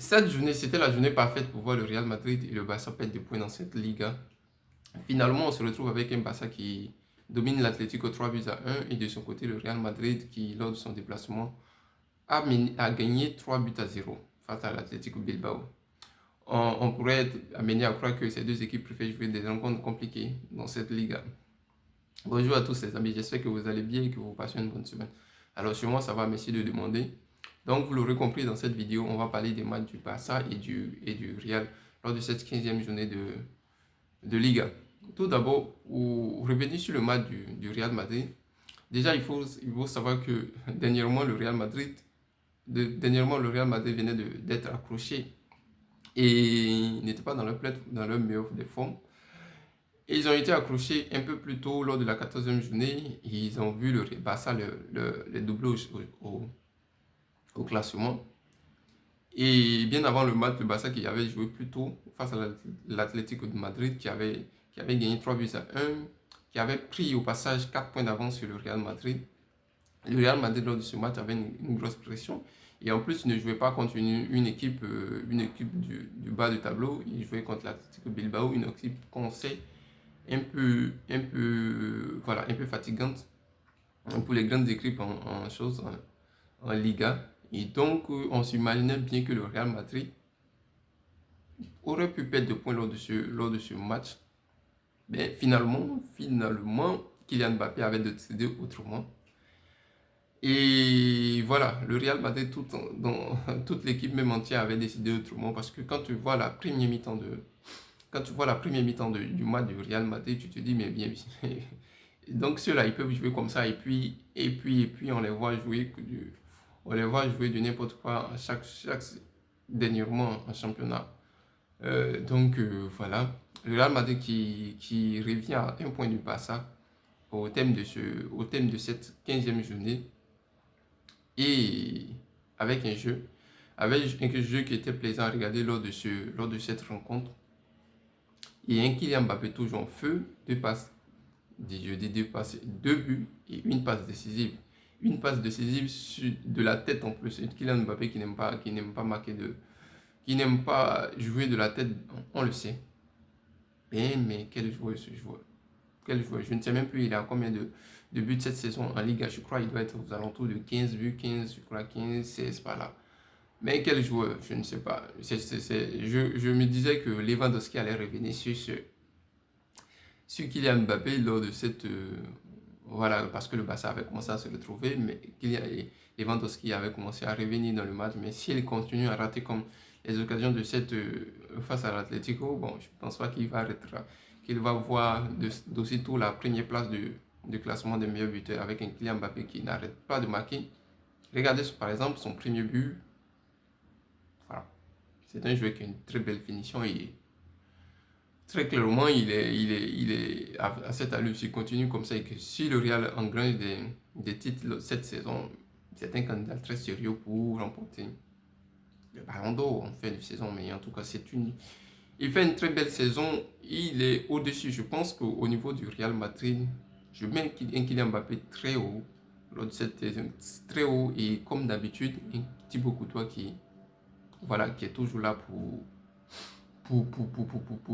Cette journée, c'était la journée parfaite pour voir le Real Madrid et le Barça perdre des points dans cette Liga. Finalement, on se retrouve avec un Barça qui domine l'Atlético 3 buts à 1 et de son côté, le Real Madrid qui, lors de son déplacement, a gagné 3 buts à 0 face à l'Atlético Bilbao. On pourrait être amené à croire que ces deux équipes préfèrent jouer des rencontres compliquées dans cette Liga. Bonjour à tous les amis, j'espère que vous allez bien et que vous passez une bonne semaine. Alors sur moi, ça va, merci de demander. Donc vous l'aurez compris, dans cette vidéo, on va parler des matchs du Barça et du Real lors de cette 15e journée de Liga. Tout d'abord, pour revenir sur le match du Real Madrid, déjà il faut savoir que dernièrement, le Real Madrid venait d'être accroché et n'était pas dans leur meilleure des formes. Et ils ont été accrochés un peu plus tôt lors de la 14e journée. Ils ont vu le Barça le doubler au classement. Et bien avant le match, le Barça qui avait joué plus tôt face à l'Atlético de Madrid, qui avait gagné 3 buts à 1, qui avait pris au passage 4 points d'avance sur le Real Madrid. Le Real Madrid, lors de ce match, avait une grosse pression. Et en plus, il ne jouait pas contre une équipe du bas du tableau. Il jouait contre l'Atlético Bilbao, une équipe qu'on sait voilà, un peu fatigante pour les grandes équipes en Liga. Et donc, on s'imaginait bien que le Real Madrid aurait pu perdre des points lors de ce match. Mais finalement, Kylian Mbappé avait décidé autrement. Et voilà, le Real Madrid, toute l'équipe même entière avait décidé autrement parce que quand tu vois la première mi-temps du match du Real Madrid, tu te dis, mais bien, donc ceux-là, ils peuvent jouer comme ça et puis on les voit jouer de n'importe quoi dernièrement en championnat. Voilà, le Real Madrid qui revient à un point du Barça au thème de cette 15e journée et avec un jeu qui était plaisant à regarder lors de cette rencontre. Et un Kylian Mbappé toujours en feu, deux buts et une passe décisive. Une passe décisive de la tête en plus. Kylian Mbappé qui n'aime pas qui n'aime pas jouer de la tête, on le sait. Mais quel joueur ce joueur. Quel joueur. Je ne sais même plus il a combien de buts cette saison en Liga. Je crois qu'il doit être aux alentours de 15 buts, 15, je crois 15, 16 par là. Mais quel joueur, je ne sais pas. Je me disais que Lewandowski allait revenir sur Kylian Mbappé lors de cette... voilà, parce que le Barça avait commencé à se retrouver, mais Lewandowski avait commencé à revenir dans le match. Mais s'il continue à rater comme les occasions de cette face à l'Atlético, bon, je ne pense pas qu'il va voir d'aussitôt la première place du classement des meilleurs buteurs avec un Kylian Mbappé qui n'arrête pas de marquer. Regardez par exemple son premier but. Voilà. C'est un joueur qui a une très belle finition et très clairement, il est à cette allure, s'il continue comme ça et que si le Real engrange des titres cette saison, c'est un candidat très sérieux pour remporter le Ballon d'Or en fin de saison. Mais en tout cas, il fait une très belle saison. Il est au-dessus. Je pense qu'au niveau du Real Madrid, je mets un Kylian Mbappé très haut lors de cette saison, très haut et comme d'habitude, un Thibaut Courtois voilà, qui est toujours là pour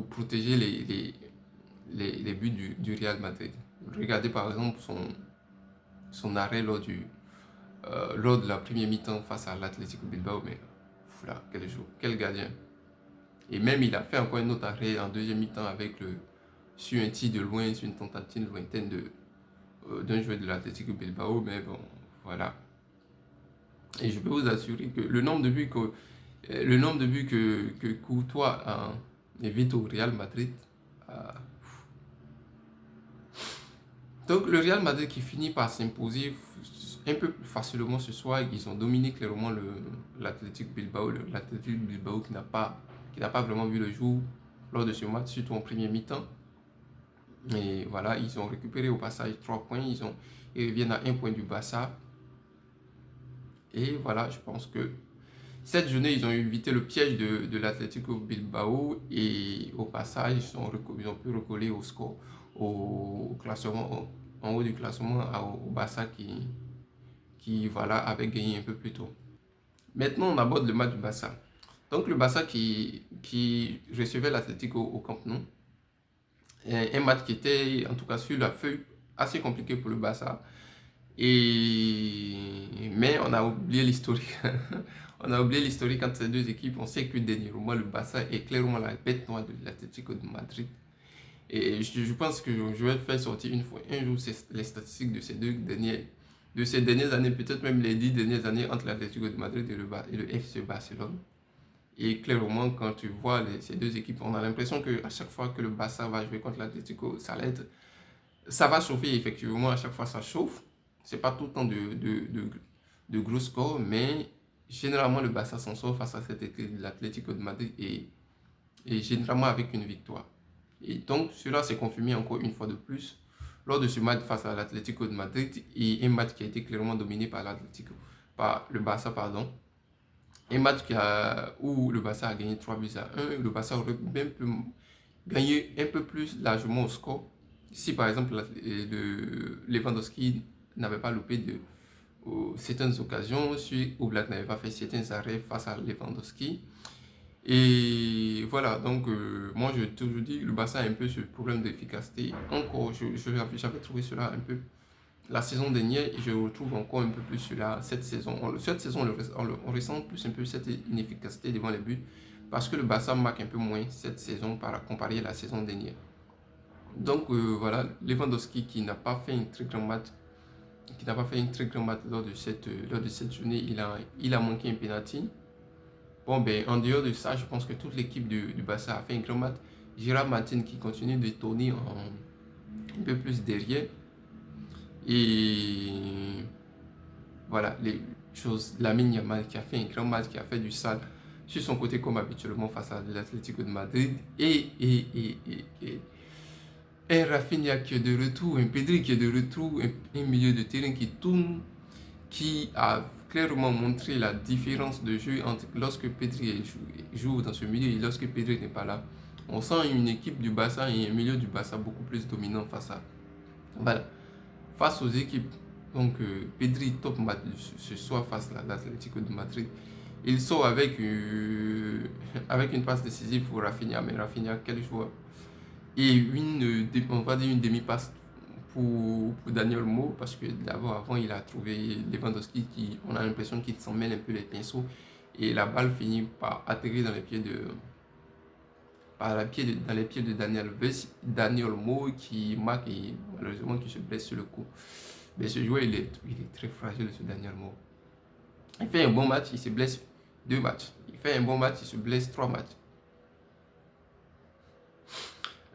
protéger les buts du Real Madrid. Regardez par exemple son arrêt lors de la première mi-temps face à l'Atlético Bilbao. Mais voilà, quel jour, quel gardien. Et même il a fait encore un autre arrêt en deuxième mi-temps sur un tir de loin, sur une tentative lointaine d'un joueur de l'Atlético Bilbao. Mais bon, voilà. Et je peux vous assurer que le nombre de buts que Courtois évite au Real Madrid. Donc le Real Madrid qui finit par s'imposer un peu plus facilement ce soir. Ils ont dominé clairement l'Athletic Bilbao. L'Athletic Bilbao qui n'a pas vraiment vu le jour lors de ce match, surtout en première mi-temps. Et voilà, ils ont récupéré au passage 3 points. Ils reviennent à un point du Barça. Et voilà, je pense que cette journée, ils ont évité le piège de l'Atlético Bilbao et au passage, ils ont pu recoller au score, au classement, en haut du classement, au Barça qui voilà, avait gagné un peu plus tôt. Maintenant, on aborde le match du Barça. Donc le Barça qui recevait l'Atlético au Camp Nou, un match qui était en tout cas sur la feuille assez compliqué pour le Barça. Mais on a oublié l'historique. On a oublié l'historique entre ces deux équipes. On sait que dernièrement, le Barça est clairement la bête noire de l'Atlético de Madrid. Et je pense que je vais faire sortir un jour les statistiques de ces dernières années, peut-être même les 10 dernières années entre l'Atlético de Madrid et le FC Barcelone. Et clairement, quand tu vois ces deux équipes, on a l'impression qu'à chaque fois que le Barça va jouer contre l'Atlético, ça va chauffer effectivement, à chaque fois ça chauffe. C'est pas tout le temps de gros scores, mais généralement le Barça s'en sort face à cette équipe de l'Atlético de Madrid et généralement avec une victoire. Et donc cela s'est confirmé encore une fois de plus lors de ce match face à l'Atlético de Madrid et un match qui a été clairement dominé par le Barça, pardon. Un match où le Barça a gagné 3 buts à 1. Le Barça aurait même pu gagner un peu plus largement au score si par exemple Lewandowski n'avait pas loupé certaines occasions, si Oblak n'avait pas fait certains arrêts face à Lewandowski. Et voilà, donc moi je toujours dis le Barça a un peu ce problème d'efficacité. Encore, j'avais trouvé cela un peu la saison dernière et je retrouve encore un peu plus cela cette saison. Cette saison, on ressent plus un peu cette inefficacité devant les buts parce que le Barça marque un peu moins cette saison comparé à la saison dernière. Donc voilà, Lewandowski qui n'a pas fait un très grand match, lors de cette journée, il a manqué un penalty. Bon ben en dehors de ça, je pense que toute l'équipe du Barça a fait un grand match. Gérard Martin qui continue de tourner un peu plus derrière. Et voilà, les choses. Lamine Yamal qui a fait un grand match, qui a fait du sale sur son côté comme habituellement face à l'Atlético de Madrid. Et un Rafinha qui est de retour, un Pedri qui est de retour, un milieu de terrain qui tourne, qui a clairement montré la différence de jeu entre lorsque Pedri joue dans ce milieu et lorsque Pedri n'est pas là. On sent une équipe du Barça et un milieu du Barça beaucoup plus dominant face aux équipes. Donc Pedri top match ce soir face à l'Atlético de Madrid. Il sort avec une passe décisive pour Rafinha, mais Rafinha quel joueur. Et on va dire une demi-passe pour Daniel Mo, parce que d'abord, avant, il a trouvé Lewandowski qui, on a l'impression qu'il s'en mêle un peu les pinceaux. Et la balle finit par atterrir dans les pieds de Daniel Mo qui marque et malheureusement qui se blesse sur le coup. Mais ce joueur, il est très fragile, ce Daniel Mo. Il fait un bon match, il se blesse 2 matchs. Il fait un bon match, il se blesse 3 matchs.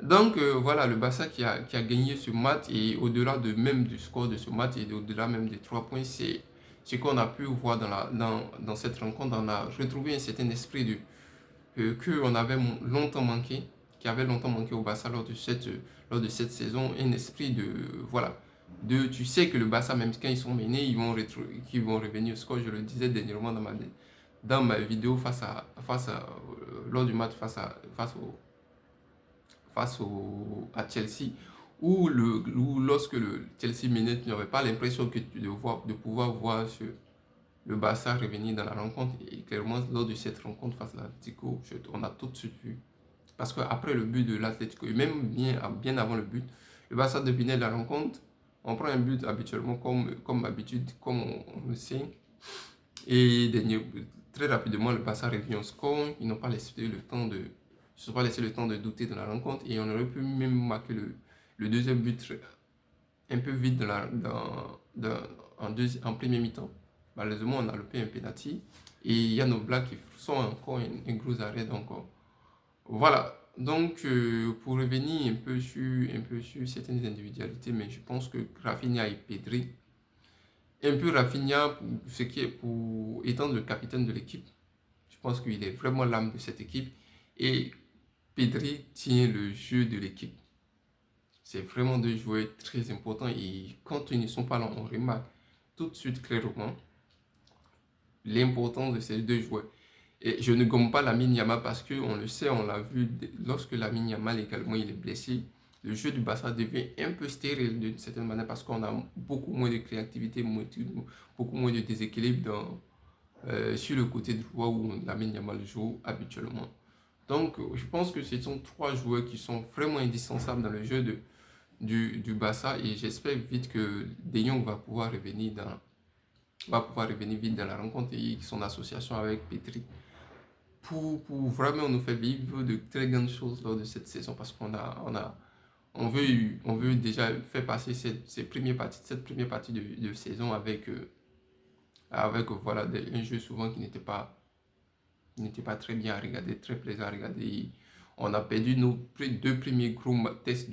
Donc voilà, le Barça qui a gagné ce match et au-delà même du score de ce match et au-delà même des 3 points, c'est ce qu'on a pu voir dans cette rencontre. On a retrouvé un certain esprit qu'on avait longtemps manqué, qui avait longtemps manqué au Barça lors de cette saison. Un esprit tu sais que le Barça, même quand ils sont menés, ils vont revenir au score. Je le disais dernièrement dans ma vidéo lors du match à Chelsea, où lorsque le Chelsea menait, tu n'avais pas l'impression de pouvoir voir le Barça revenir dans la rencontre. Et clairement, lors de cette rencontre face à l'Atlético, on a tout de suite vu. Parce qu'après le but de l'Atlético, et même bien avant le but, le Barça dominait la rencontre. On prend un but habituellement comme on le sait. Et très rapidement, le Barça revient au score. Ils n'ont pas laissé le temps de douter de la rencontre et on aurait pu même marquer le deuxième but un peu vite en premier mi-temps. Malheureusement, on a loupé un penalty et Yann Oblak qui sort encore un gros arrêt. Donc voilà. Donc pour revenir un peu sur certaines individualités, mais je pense que Rafinha et Pedri, un peu Rafinha pour étant le capitaine de l'équipe, je pense qu'il est vraiment l'âme de cette équipe et Pedri tient le jeu de l'équipe. C'est vraiment 2 joueurs très importants et quand ils ne sont pas là, on remarque tout de suite clairement l'importance de ces 2 joueurs. Et je ne gomme pas Lamine Yamal parce qu'on le sait, on l'a vu, lorsque Lamine Yamal également il est blessé, le jeu du Barça devient un peu stérile d'une certaine manière parce qu'on a beaucoup moins de créativité, beaucoup moins de déséquilibre sur le côté droit où Lamine Yamal joue habituellement. Donc, je pense que ce sont trois joueurs qui sont vraiment indispensables dans le jeu du Barça et j'espère vite que De Jong va pouvoir revenir vite dans la rencontre et son association avec Petri pour vraiment nous faire vivre de très grandes choses lors de cette saison parce on veut déjà faire passer cette première partie de saison avec voilà, un jeu souvent qui n'était pas très bien à regarder, très plaisant à regarder. On a perdu nos deux premiers gros tests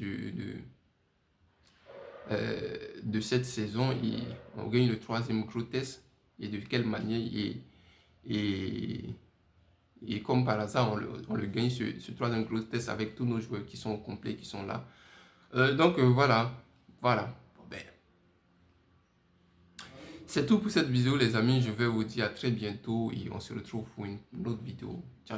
de cette saison et on gagne le troisième gros test. Et de quelle manière et, et comme par hasard, on le gagne ce troisième gros test avec tous nos joueurs qui sont complets, qui sont là. Voilà. Voilà. Bon, ben, c'est tout pour cette vidéo les amis. Je vais vous dire à très bientôt et on se retrouve pour une autre vidéo. Ciao.